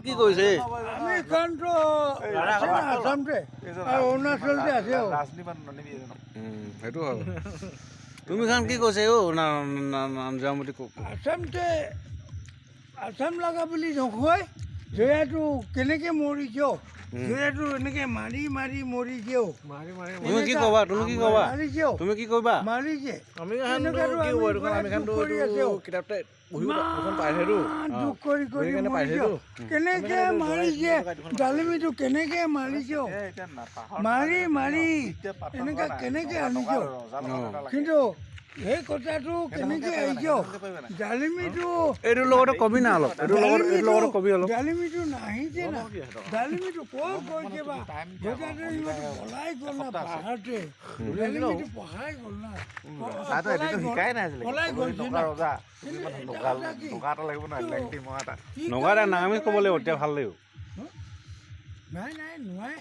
কি কৰিছে আমি কাৰণটো আসামতে আৰু অৰুণাচলতে আছে সেইটো হয় তুমি খান কি কৈছে নামজামতি আসামতে আসাম লগা বুলি নকয় জয়াটো কেনেকৈ মৰিছ জয়াটো এনেকৈ মাৰি মাৰি মৰিছেও তুমি কি ক'বা মাৰিছেও তুমি কি ক'বা মাৰিছে দুখ কৰি কৰি মৰিছেও কেনেকৈ মাৰিছে ডালিমিটো কেনেকৈ মাৰিছেও মাৰি মাৰি এনেকৈ কেনেকৈ আনিছ কিন্তু সেই কথাটো কেনেকৈ আহিছ ডালিমিটো এইটোৰ লগতে কবি না অলপ এইটোৰ লগতে কবি অলপ ডালিমিটো নাহিছে না ডালিমিটো ক'ত গৈছে বা গোটাতে ইমান পলাই গ'ল না পাহাৰতে ডালিমিটো পহাই গ'ল না পলাই গ'ল নগা এটা নাগামিজ ক'ব লাগিব এতিয়া ভাল লাগিব নাই নাই নোৱাৰে